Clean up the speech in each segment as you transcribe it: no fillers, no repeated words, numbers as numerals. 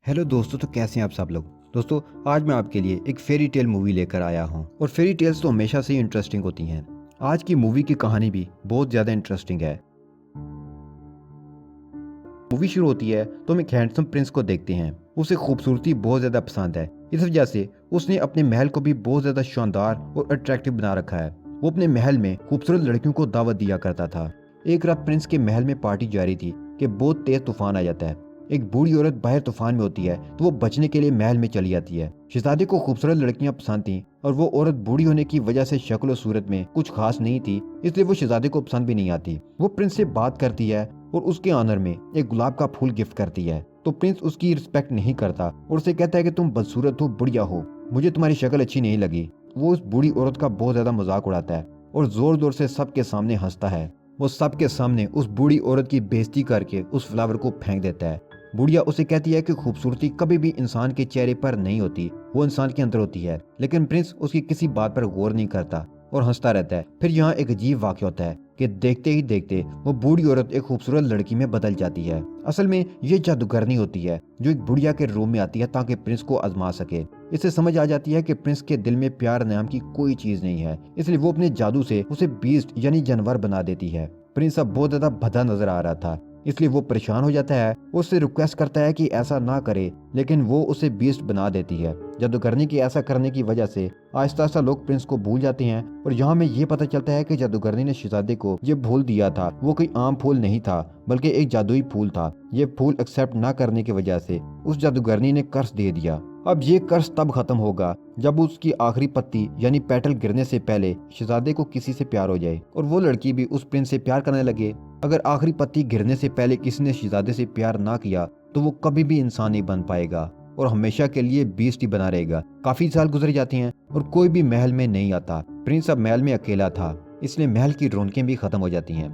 Hello दोस्तों, तो कैसे हैं आप सब लोग। दोस्तों, आज मैं आपके लिए एक फेरी टेल मूवी लेकर आया हूं और फेरी टेल्स तो हमेशा से ही इंटरेस्टिंग होती हैं। आज की मूवी की कहानी भी बहुत ज़्यादा इंटरेस्टिंग है। मूवी शुरू होती है तो हम एक हैंडसम प्रिंस को देखते हैं। उसे खूबसूरती बहुत ज़्यादा पसंद है। इस वजह से उसने अपने महल को भी बहुत ज़्यादा शानदार और अट्रैक्टिव बना रखा है। वो अपने महल में खूबसूरत लड़कियों को दावत दिया करता था। एक रात प्रिंस के महल में पार्टी जारी थी कि बहुत तेज तूफान आ जाता है। एक बूढ़ी औरत बाहर तूफान में होती है तो वो बचने के लिए महल में चली जाती है। शहजादे को खूबसूरत लड़कियां पसंद थीं और वो औरत बूढ़ी होने की वजह से शक्ल और सूरत में कुछ खास नहीं थी, इसलिए वो शहजादे को पसंद भी नहीं आती। वो प्रिंस से बात करती है और उसके ऑनर में एक गुलाब का फूल गिफ्ट करती है, तो प्रिंस उसकी रिस्पेक्ट नहीं करता और उसे कहता है कि तुम बदसूरत हो, बुढ़िया हो, मुझे तुम्हारी शक्ल अच्छी नहीं लगी। वो उस बूढ़ी औरत का बहुत ज्यादा मजाक उड़ाता है और जोर जोर से सबके सामने हंसता है। वो सबके सामने उस बूढ़ी औरत की बेइज्जती करके उस फ्लावर को फेंक देता है। बुढ़िया उसे कहती है कि खूबसूरती कभी भी इंसान के चेहरे पर नहीं होती, वो इंसान के अंदर होती है। लेकिन प्रिंस उसकी किसी बात पर गौर नहीं करता और हंसता रहता है। फिर यहाँ एक अजीब वाक़या होता है कि देखते ही देखते वो बूढ़ी औरत एक खूबसूरत लड़की में बदल जाती है। असल में ये जादूगरनी होती है जो एक बुढ़िया के रूम में आती है ताकि प्रिंस को आजमा सके। इससे समझ आ जाती है कि प्रिंस के दिल में प्यार नाम की कोई चीज नहीं है, इसलिए वो अपने जादू से उसे बीस्ट यानी जानवर बना देती है। प्रिंस अब बहुत ज्यादा भद्दा नजर आ रहा था, इसलिए वो परेशान हो जाता है। उससे रिक्वेस्ट करता है कि ऐसा ना करे, लेकिन वो उसे बीस्ट बना देती है। जादूगरनी के ऐसा करने की वजह से आहिस्ता आहिस्ता लोग प्रिंस को भूल जाते हैं और यहाँ में ये पता चलता है कि जादूगरनी ने शहजादे को ये भूल दिया था। वो कोई आम फूल नहीं था बल्कि एक जादुई फूल था। ये फूल एक्सेप्ट ना करने की वजह से उस जादूगरनी ने कर्ज दे दिया। अब ये कर्ज तब खत्म होगा जब उसकी आखिरी पत्ती यानी पेटल गिरने से पहले शहजादे को किसी से प्यार हो जाए और वो लड़की भी उस प्रिंस से प्यार करने लगे। अगर आखिरी पत्ती गिरने से पहले किसी ने शहजादे से प्यार ना किया तो वो कभी भी इंसान नहीं बन पाएगा और हमेशा के लिए बीस्ट ही बना रहेगा। काफी साल गुजर जाते हैं और कोई भी महल में नहीं आता। प्रिंस अब महल में अकेला था, इसलिए महल की रौनकें भी खत्म हो जाती हैं।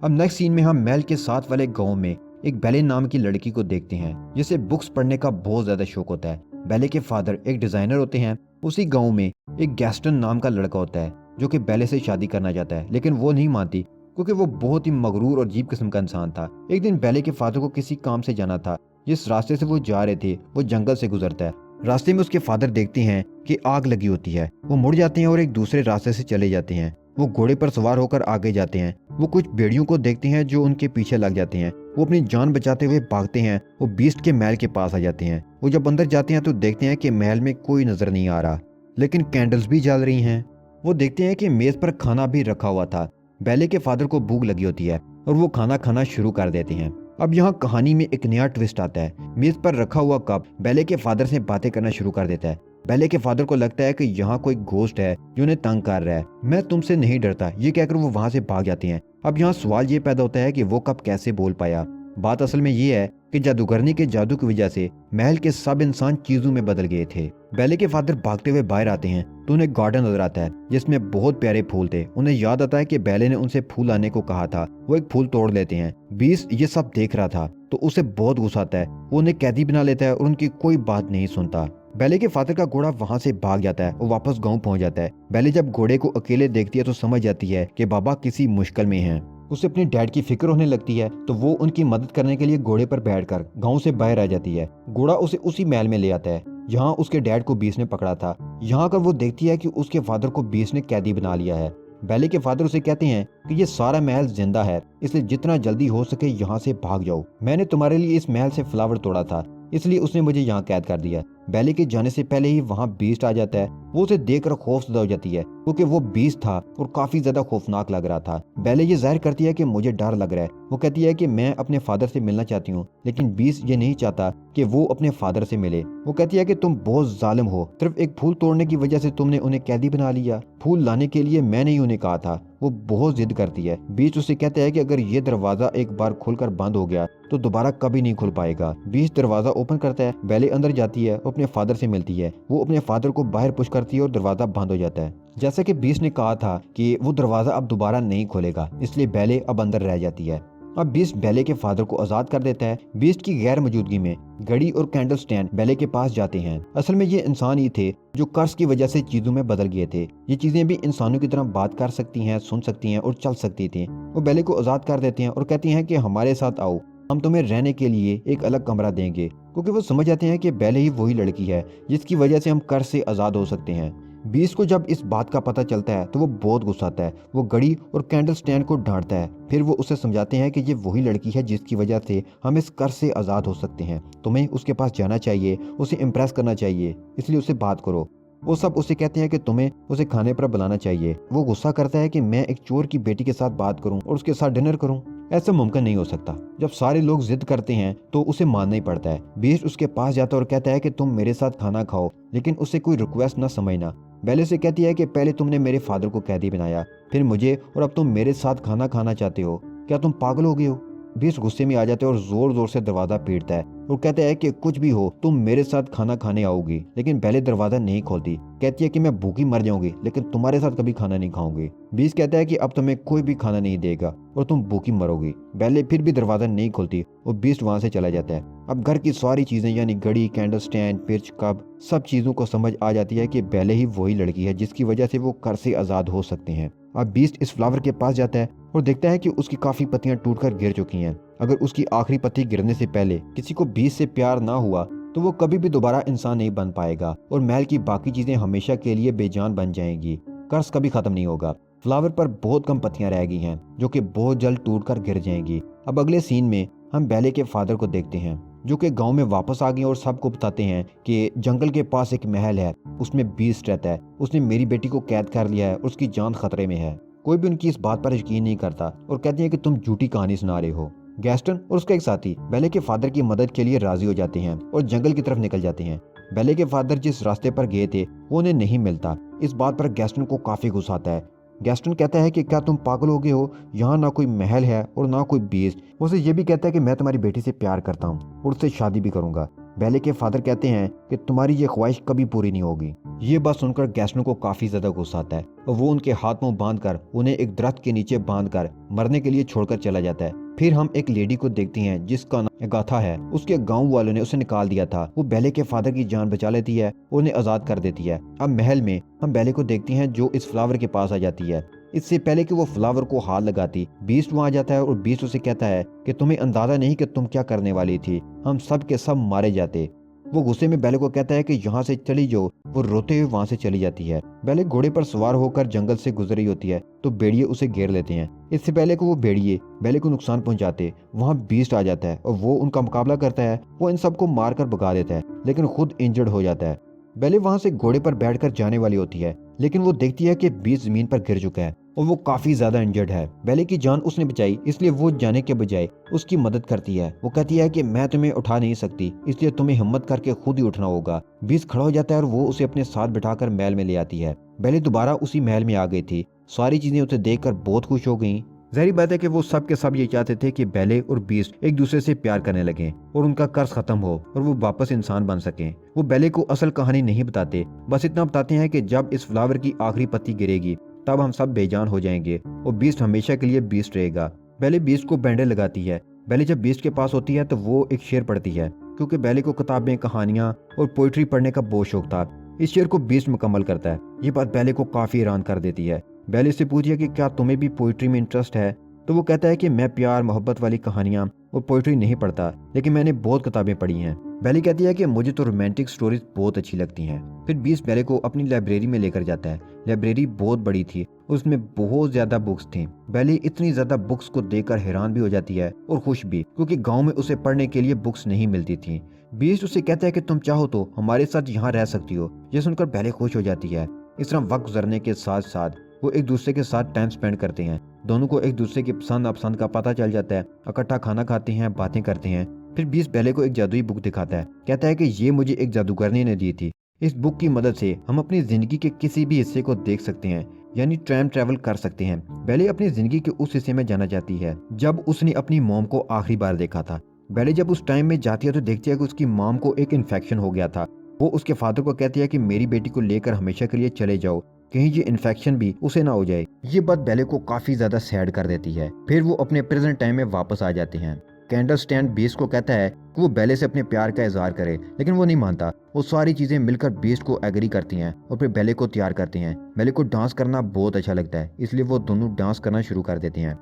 अब नेक्स्ट सीन में हम महल के साथ वाले गांव में एक बेले नाम की लड़की को देखते हैं जिसे बुक्स पढ़ने का बहुत ज्यादा शौक होता है। बेले के फादर एक डिजाइनर होते हैं। उसी गांव में एक गैस्टन नाम का लड़का होता है जो कि बेले से शादी करना चाहता है, लेकिन वो नहीं मानती क्योंकि वो बहुत ही मगरूर और अजीब किस्म का इंसान था। एक दिन बेले के फादर को किसी काम से जाना था। जिस रास्ते से वो जा रहे थे वो जंगल से गुजरता है। रास्ते में उसके फादर देखते हैं कि आग लगी होती है। वो मुड़ जाते हैं और एक दूसरे रास्ते से चले जाते हैं। वो घोड़े पर सवार होकर आगे जाते हैं। वो कुछ भेड़ियों को देखते हैं जो उनके पीछे लग जाते हैं। वो अपनी जान बचाते हुए भागते हैं। वो बीस्ट के महल के पास आ जाते हैं। वो जब अंदर जाते हैं तो देखते हैं कि महल में कोई नजर नहीं आ रहा, लेकिन कैंडल्स भी जल रही हैं। वो देखते हैं कि मेज पर खाना भी रखा हुआ था। बेले के फादर को भूख लगी होती है और वो खाना खाना शुरू कर देते हैं। अब यहाँ कहानी में एक नया ट्विस्ट आता है। मेज पर रखा हुआ कप बेले के फादर से बातें करना शुरू कर देता है। बेले के फादर को लगता है कि यहाँ कोई घोस्ट है जो उन्हें तंग कर रहा है। मैं तुमसे नहीं डरता, ये कहकर वो वहां से भाग जाते हैं। अब यहाँ सवाल ये पैदा होता है कि वो कप कैसे बोल पाया। बात असल में ये है कि जादूगरनी के जादू की वजह से महल के सब इंसान चीजों में बदल गए थे। बेले के फादर भागते हुए बाहर आते हैं तो उन्हें गार्डन नजर आता है जिसमें बहुत प्यारे फूल थे। उन्हें याद आता है कि बेले ने उनसे फूल लाने को कहा था। वो एक फूल तोड़ लेते हैं। बीस्ट ये सब देख रहा था तो उसे बहुत गुस्सा आता है। वो उन्हें कैदी बना लेता है और उनकी कोई बात नहीं सुनता। बेले के फादर का घोड़ा वहां से भाग जाता है और वापस गांव पहुंच जाता है। बेले जब घोड़े को अकेले देखती है तो समझ जाती है कि बाबा किसी मुश्किल में हैं। उसे अपने डैड की फिक्र होने लगती है तो वो उनकी मदद करने के लिए घोड़े पर बैठकर गांव से बाहर आ जाती है। घोड़ा उसे उसी महल में ले आता है जहां उसके डैड को बीस ने पकड़ा था। यहाँ आकर वो देखती है कि उसके फादर को बीस ने कैदी बना लिया है। बेले के फादर उसे कहते हैं कि ये सारा महल जिंदा है, इसलिए जितना जल्दी हो सके यहाँ से भाग जाओ। मैंने तुम्हारे लिए इस महल से फ्लावर तोड़ा था, इसलिए उसने मुझे यहाँ कैद कर दिया। बेले के जाने से पहले ही वहाँ बीस्ट आ जाता है। वो उसे देखकर खौफजदा हो जाती है क्योंकि वो बीस्ट था और काफी ज्यादा खौफनाक लग रहा था। बेले ये जाहिर करती है कि मुझे डर लग रहा है। वो कहती है कि मैं अपने फादर से मिलना चाहती हूँ, लेकिन बीस्ट ये नहीं चाहता कि वो अपने फादर से मिले। वो कहती है कि तुम बहुत जालिम हो, सिर्फ एक फूल तोड़ने की वजह से तुमने उन्हें कैदी बना लिया। फूल लाने के लिए मैंने ही उन्हें कहा था। वो बहुत जिद करती है। बीस्ट उससे कहता है कि अगर ये दरवाजा एक बार खुलकर बंद हो गया तो दोबारा कभी नहीं खुल पाएगा। बीस्ट दरवाजा ओपन करता है। बेले अंदर जाती है और अपने फादर से मिलती है। वो अपने फादर को बाहर पुश करती है और दरवाजा बंद हो जाता है। जैसा कि बीस्ट ने कहा था कि वो दरवाजा अब दोबारा नहीं खोलेगा, इसलिए बेले अब अंदर रह जाती है। अब बीस्ट बेले के फादर को आजाद कर देता है। बीस्ट की गैर मौजूदगी में घड़ी और कैंडल स्टैंड बेले के पास जाते हैं। असल में ये इंसान ही थे जो कर्ज की वजह से चीजों में बदल गए थे। ये चीजें भी इंसानों की तरह बात कर सकती हैं, सुन सकती हैं और चल सकती थी। वो बेले को आजाद कर देते हैं और कहती हैं कि हमारे साथ आओ, हम तुम्हें रहने के लिए एक अलग कमरा देंगे क्योंकि वो समझ जाते हैं कि बेले ही वही लड़की है जिसकी वजह से हम कर्ज से आज़ाद हो सकते हैं। बीस्ट को जब इस बात का पता चलता है तो वो बहुत गुस्सा आता है। वो घड़ी और कैंडल स्टैंड को डांटता है। फिर वो उसे समझाते हैं कि ये वही लड़की है जिसकी वजह से हम इस कर्ज से आज़ाद हो सकते हैं। तुम्हें उसके पास जाना चाहिए, उसे इम्प्रेस करना चाहिए, इसलिए उससे बात करो। वो सब उसे कहते हैं कि तुम्हें उसे खाने पर बुलाना चाहिए। वो गुस्सा करता है कि मैं एक चोर की बेटी के साथ बात करूं और उसके साथ डिनर करूं। ऐसा मुमकिन नहीं हो सकता। जब सारे लोग जिद करते हैं तो उसे मानना ही पड़ता है। बीस्ट उसके पास जाता है और कहता है कि तुम मेरे साथ खाना खाओ, लेकिन उसे कोई रिक्वेस्ट ना समझना। बेले से कहती है कि पहले तुमने मेरे फादर को कैदी बनाया, फिर मुझे, और अब तुम मेरे साथ खाना खाना चाहते हो। क्या तुम पागल हो गए हो? बीस्ट गुस्से में आ जाता है और जोर जोर से दरवाजा पीटता है और कहता है कि कुछ भी हो, तुम मेरे साथ खाना खाने आओगी। लेकिन बेले दरवाजा नहीं खोलती। कहती है कि मैं भूखी मर जाऊंगी, लेकिन तुम्हारे साथ कभी खाना नहीं खाऊंगी। बीस्ट कहता है कि अब तुम्हें कोई भी खाना नहीं देगा और तुम भूखी मरोगी। बेले फिर भी दरवाजा नहीं खोलती और बीस्ट वहां से चला जाता है। अब घर की सारी चीजें यानी घड़ी, कैंडल स्टैंड, पिर्च, कप, सब चीजों को समझ आ जाती है कि बेले ही वही लड़की है जिसकी वजह से वो कर्ज से आजाद हो सकते हैं। अब बीस्ट इस फ्लावर के पास जाता है और देखता है कि उसकी काफी पत्तियां टूटकर गिर चुकी हैं। अगर उसकी आखिरी पत्ती गिरने से पहले किसी को बीस्ट से प्यार ना हुआ तो वो कभी भी दोबारा इंसान नहीं बन पाएगा और महल की बाकी चीजें हमेशा के लिए बेजान बन जाएंगी। कर्ज कभी खत्म नहीं होगा। फ्लावर पर बहुत कम पत्तियां रह गई हैं जो कि बहुत जल्द टूटकर गिर जाएंगी। अब अगले सीन में हम बेले के फादर को देखते हैं जो कि गांव में वापस आ गए और सबको बताते हैं कि जंगल के पास एक महल है, उसमें बीस्ट रहता है, उसने मेरी बेटी को कैद कर लिया है और उसकी जान खतरे में है। कोई भी उनकी इस बात पर यकीन नहीं करता और कहते हैं कि तुम झूठी कहानी सुना रहे हो। गैस्टन और उसका एक साथी बेले के फादर की मदद के लिए राजी हो जाते हैं और जंगल की तरफ निकल जाते हैं। बेले के फादर जिस रास्ते पर गए थे वो उन्हें नहीं मिलता। इस बात पर गैस्टन को काफी गुस्सा आता है। गैस्टन कहता है कि क्या तुम पागल हो गए हो? यहाँ ना कोई महल है और ना कोई बीस्ट। उसे ये भी कहता है कि मैं तुम्हारी बेटी से प्यार करता हूँ और उससे शादी भी करूंगा। बेले के फादर कहते हैं कि तुम्हारी ये ख्वाहिश कभी पूरी नहीं होगी। ये बात सुनकर गैस्टन को काफी ज्यादा गुस्सा आता है और वो उनके हाथ मुंह बांधकर उन्हें एक दरख्त के नीचे बांधकर मरने के लिए छोड़कर चला जाता है। फिर हम एक लेडी को देखते हैं जिसका नाम गाथा है। उसके गांव वालों ने उसे निकाल दिया था। वो बेले के फादर की जान बचा लेती है और उन्हें आजाद कर देती है। अब महल में हम बेले को देखते हैं जो इस फ्लावर के पास आ जाती है। इससे पहले कि वो फ्लावर को हाथ लगाती, बीस्ट वहां आ जाता है और बीस्ट उसे कहता है कि तुम्हें अंदाजा नहीं कि तुम क्या करने वाली थी, हम सब के सब मारे जाते। वो गुस्से में बेले को कहता है कि यहाँ से चली जाओ। वो रोते हुए वहां से चली जाती है। बेले घोड़े पर सवार होकर जंगल से गुजर रही होती है तो भेड़िए उसे घेर लेते हैं। इससे पहले कि वो भेड़िए बेले को नुकसान पहुंचाते, वहां बीस्ट आ जाता है और वो उनका मुकाबला करता है। वो इन सबको मारकर भगा देता है लेकिन खुद इंजर्ड हो जाता है। बेले वहां से घोड़े पर बैठकर जाने वाली होती है लेकिन वो देखती है कि बीस्ट जमीन पर गिर चुका है और वो काफी ज्यादा इंजर्ड है। बेले की जान उसने बचाई इसलिए वो जाने के बजाय उसकी मदद करती है। वो कहती है कि मैं तुम्हें उठा नहीं सकती, इसलिए तुम्हें हिम्मत करके खुद ही उठना होगा। बीस्ट खड़ा हो जाता है और वो उसे अपने साथ बिठाकर महल में ले आती है। बेले दोबारा उसी महल में आ गई थी। सारी चीजें उसे देखकर बहुत खुश हो गई। जाहिर बात है कि वो सब के सब ये चाहते थे कि बेले और बीस्ट एक दूसरे से प्यार करने लगे और उनका कर्ज खत्म हो और वो वापस इंसान बन सकें। वो बेले को असल कहानी नहीं बताते, बस इतना बताते हैं कि जब इस फ्लावर की आखिरी पत्ती गिरेगी तब हम सब बेजान हो जाएंगे और बीस्ट हमेशा के लिए बीस्ट रहेगा। बेले बीस्ट को बैंडेज लगाती है। बेले जब बीस्ट के पास होती है तो वो एक शेर पढ़ती है क्योंकि बेले को किताबें, कहानियां और पोइट्री पढ़ने का बहुत शौक था। इस शेर को बीस्ट मुकम्मल करता है। ये बात बेले को काफी हैरान कर देती है। बेले से पूछिए कि क्या तुम्हें भी पोइट्री में इंटरेस्ट है? तो वो कहता है कि मैं प्यार, मोहब्बत वाली कहानियां और पोइट्री नहीं पढ़ता, लेकिन मैंने बहुत किताबें पढ़ी हैं। बेले कहती है कि मुझे तो रोमांटिक स्टोरीज बहुत अच्छी लगती हैं। फिर बीस्ट बेले को अपनी लाइब्रेरी में लेकर जाता है। लाइब्रेरी बहुत बड़ी थी, उसमें बहुत ज्यादा बुक्स थी। बेले इतनी ज्यादा बुक्स को देखकर हैरान भी हो जाती है और खुश भी, क्योंकि गांव में उसे पढ़ने के लिए बुक्स नहीं मिलती थी। बीस्ट उसे कहता है कि तुम चाहो तो हमारे साथ यहाँ रह सकती हो। ये सुनकर बेले खुश हो जाती है। इस तरह वक्त गुजरने के साथ साथ वो एक दूसरे के साथ टाइम स्पेंड करते हैं। दोनों को एक दूसरे की पसंद नापसंद का पता चल जाता है। इकट्ठा खाना खाते हैं, बातें करते हैं। फिर बीस्ट बेले को एक जादुई बुक दिखाता है। कहता है कि ये मुझे एक जादूगरनी ने दी थी। इस बुक की मदद से हम अपनी जिंदगी के किसी भी हिस्से को देख सकते हैं, यानी टाइम ट्रैवल कर सकते हैं। बेले अपनी जिंदगी के उस हिस्से में जाना चाहती है जब उसने अपनी मॉम को आखिरी बार देखा था। बेले जब उस टाइम में जाती है तो देखती है कि उसकी मॉम को एक इन्फेक्शन हो गया था। वो उसके फादर को कहती है कि मेरी बेटी को लेकर हमेशा के लिए चले जाओ, कहीं ये इन्फेक्शन भी उसे ना हो जाए। ये बात बेले को काफी ज्यादा सैड कर देती है। फिर वो अपने प्रेजेंट टाइम में वापस आ जाते हैं। कैंडल स्टैंड बीस्ट को कहता है कि वो बेले से अपने प्यार का इजहार करे, लेकिन वो नहीं मानता। वो सारी चीजें मिलकर बीस्ट को एग्री करती हैं और फिर बेले को तैयार करते हैं। बेले को डांस करना बहुत अच्छा लगता है, इसलिए वो दोनों डांस करना शुरू कर देते हैं।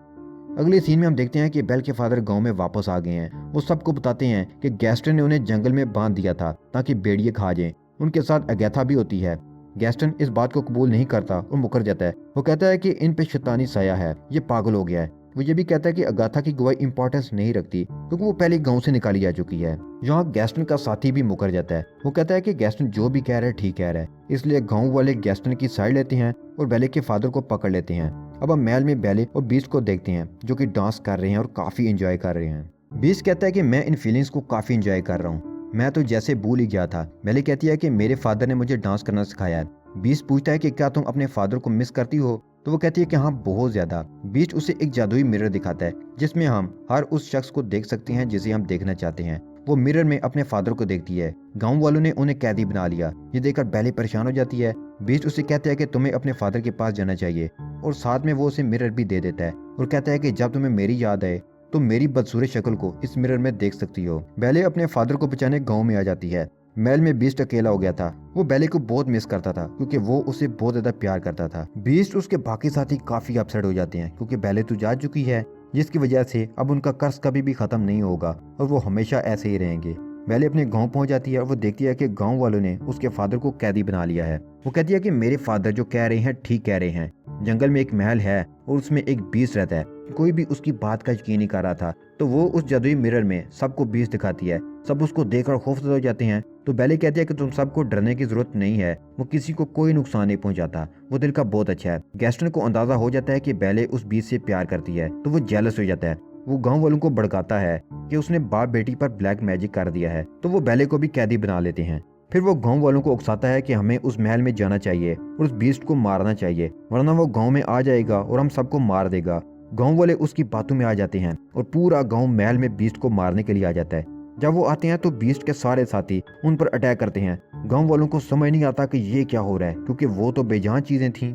अगले सीन में हम देखते हैं कि बेल के फादर गांव में वापस आ गए हैं। वो सबको बताते हैं कि गैस्टन ने उन्हें जंगल में बांध दिया था ताकि भेड़िए खा जाएं। उनके साथ अगैथा भी होती है। गैस्टन इस बात को कबूल नहीं करता और मुकर जाता है। वो कहता है कि इन पे शैतानी साया है, ये पागल हो गया है। वो ये भी कहता है कि अगाथा की गवाही इंपॉर्टेंस नहीं रखती क्योंकि वो पहले गांव से निकाली जा चुकी है। यहाँ गैस्टन का साथी भी मुकर जाता है। वो कहता है कि गैस्टन जो भी कह रहा है ठीक कह रहा है, इसलिए गाँव वाले गैस्टन की साइड लेते हैं और बेले के फादर को पकड़ लेते हैं। अब हम महल में बेले और बीस्ट को देखते हैं जो कि डांस कर रहे हैं और काफी एंजॉय कर रहे हैं। बीस्ट कहता है कि मैं इन फीलिंग्स को काफी एंजॉय कर रहा हूँ, मैं तो जैसे भूल ही गया था। बेले कहती है कि मेरे फादर ने मुझे डांस करना सिखाया है। बीस्ट पूछता है कि क्या तुम अपने फादर को मिस करती हो, तो वो कहती है कि हाँ, बहुत ज्यादा। बीस्ट उसे एक जादुई मिरर दिखाता है जिसमें हम हर उस शख्स को देख सकते हैं जिसे हम देखना चाहते हैं। वो मिरर में अपने फादर को देखती है। गांव वालों ने उन्हें कैदी बना लिया। ये देखकर बेले परेशान हो जाती है। बीस्ट उसे कहता है कि तुम्हें अपने फादर के पास जाना चाहिए और साथ में वो उसे मिरर भी दे देता है और कहता है कि जब तुम्हें मेरी याद आए तो मेरी बदसूरत शक्ल को इस मिरर में देख सकती हो। बेले अपने फादर को बचाने गाँव में आ जाती है। महल में बीस्ट अकेला हो गया था। वो बेले को बहुत मिस करता था क्योंकि वो उसे बहुत ज्यादा प्यार करता था। बीस्ट उसके बाकी साथी काफी अपसेट हो जाते हैं क्योंकि बेले तो जा चुकी है, जिसकी वजह से अब उनका कर्ज कभी भी खत्म नहीं होगा और वो हमेशा ऐसे ही रहेंगे। बेले अपने गांव पहुंच जाती है और वो देखती है कि गांव वालों ने उसके फादर को कैदी बना लिया है। वो कहती है कि मेरे फादर जो कह रहे हैं ठीक कह रहे हैं। जंगल में एक महल है और उसमें एक बीस्ट रहता है। कोई भी उसकी बात का यकीन नहीं कर रहा था, तो वो उस जादुई मिरर में सबको बीस्ट दिखाती है। सब उसको देखकर खौफजदा हो जाते हैं। तो बेले कहती है कि तुम सबको डरने की जरूरत नहीं है, वो किसी को कोई नुकसान नहीं पहुंचाता, वो दिल का बहुत अच्छा है। गैस्टन को अंदाजा हो जाता है कि बेले उस बीस्ट से प्यार करती है, तो वो जेलस हो जाता है। वो गांव वालों को भड़काता है कि उसने बाप बेटी पर ब्लैक मैजिक कर दिया है, तो वो बेले को भी कैदी बना लेते हैं। फिर वो गांव वालों को उकसाता है कि हमें उस महल में जाना चाहिए और उस बीस्ट को मारना चाहिए, वरना वो गांव में आ जाएगा और हम सबको मार देगा। गांव वाले उसकी बातों में आ जाते हैं और पूरा गांव महल में बीस्ट को मारने के लिए आ जाता है। जब वो आते हैं तो बीस्ट के सारे साथी उन पर अटैक करते हैं। गांव वालों को समझ नहीं आता कि ये क्या हो रहा है क्योंकि वो तो बेजान चीजें थीं।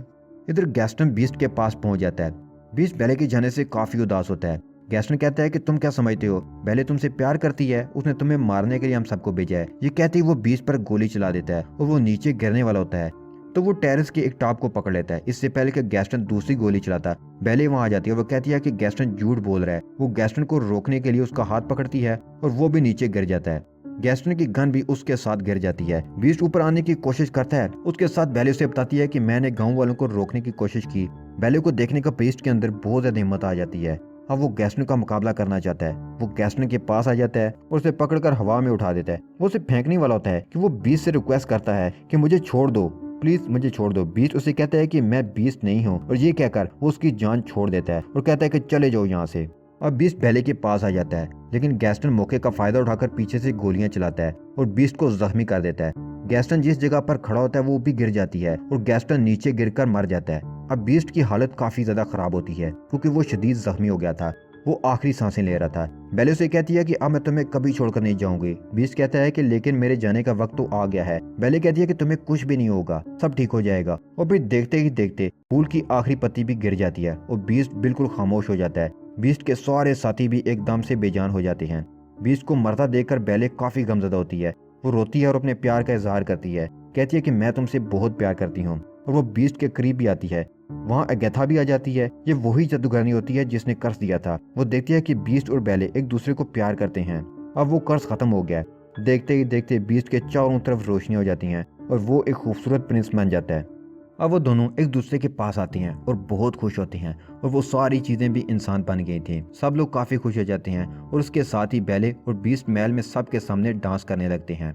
इधर गैस्टन बीस्ट के पास पहुंच जाता है। बीस्ट बेले के जाने से काफी उदास होता है। गैस्टन कहता है कि तुम क्या समझते हो, बेले तुमसे प्यार करती है, उसने तुम्हें मारने के लिए हम सबको भेजा है। ये कहती वो बीस्ट पर गोली चला देता है और वो नीचे गिरने वाला होता है, तो वो टेरेस के एक टॉप को पकड़ लेता है। इससे पहले कि गैस्टन दूसरी गोली चलाता, बेले वहां आ जाती है और वो कहती है कि गैस्टन झूठ बोल रहा है। वो गैस्टन को रोकने के लिए उसका हाथ पकड़ती है और वो भी नीचे गिर जाता है। गैस्टन की गन भी उसके साथ गिर जाती है। बीस्ट ऊपर आने की कोशिश करता है। उसके साथ बेले उसे बताती है कि मैंने गांव वालों को रोकने की कोशिश की। बेले को देखने का बीस्ट के अंदर बहुत ज्यादा हिम्मत आ जाती है। अब वो गैस्टन का मुकाबला करना चाहता है। वो गैस्टन के पास आ जाता है और उसे पकड़कर हवा में उठा देता है। वो उसे फेंकने वाला होता है कि वो बीस्ट से रिक्वेस्ट करता है कि मुझे छोड़ दो, प्लीज मुझे छोड़ दो। बीस्ट उसे कहता है कि मैं बीस्ट नहीं हूँ और ये कहकर वो उसकी जान छोड़ देता है और कहता है कि चले जाओ यहाँ से। अब बीस्ट बेले के पास आ जाता है, लेकिन गैस्टन मौके का फायदा उठाकर पीछे से गोलियां चलाता है और बीस्ट को जख्मी कर देता है। गैस्टन जिस जगह पर खड़ा होता है वो भी गिर जाती है और गैस्टन नीचे गिरकर मर जाता है। अब बीस्ट की हालत काफी ज्यादा खराब होती है क्योंकि वो शदीद जख्मी हो गया था। वो आखिरी सांसें ले रहा था। बेले उसे कहती है कि अब मैं तुम्हें कभी छोड़कर नहीं जाऊंगी। बीस्ट कहता है कि लेकिन मेरे जाने का वक्त तो आ गया है। बेले कहती है कि तुम्हें कुछ भी नहीं होगा, सब ठीक हो जाएगा। और फिर देखते ही देखते फूल की आखिरी पत्ती भी गिर जाती है और बीस्ट बिल्कुल खामोश हो जाता है। बीस्ट के सारे साथी भी एकदम से बेजान हो जाते हैं। बीस्ट को मरता देखकर बेले काफी गमजदा होती है। वो रोती है और अपने प्यार का इजहार करती है। कहती है कि मैं तुमसे बहुत प्यार करती हूँ और वो बीस्ट के करीब भी आती है। वहाँ अगैथा भी आ जाती है। ये वही जादूगरनी होती है जिसने कर्ज दिया था। वो देखती है कि बीस्ट और बेले एक दूसरे को प्यार करते हैं। अब वो कर्ज खत्म हो गया है। देखते ही देखते बीस्ट के चारों तरफ रोशनी हो जाती हैं और वो एक खूबसूरत प्रिंस बन जाता है। अब वो दोनों एक दूसरे के पास आते हैं और बहुत खुश होते हैं और वो सारी चीजें भी इंसान बन गई थी। सब लोग काफी खुश हो जाते हैं और उसके साथ ही बेले और बीस्ट महल में सबके सामने डांस करने लगते हैं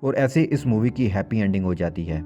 और ऐसे इस मूवी की हैप्पी एंडिंग हो जाती है।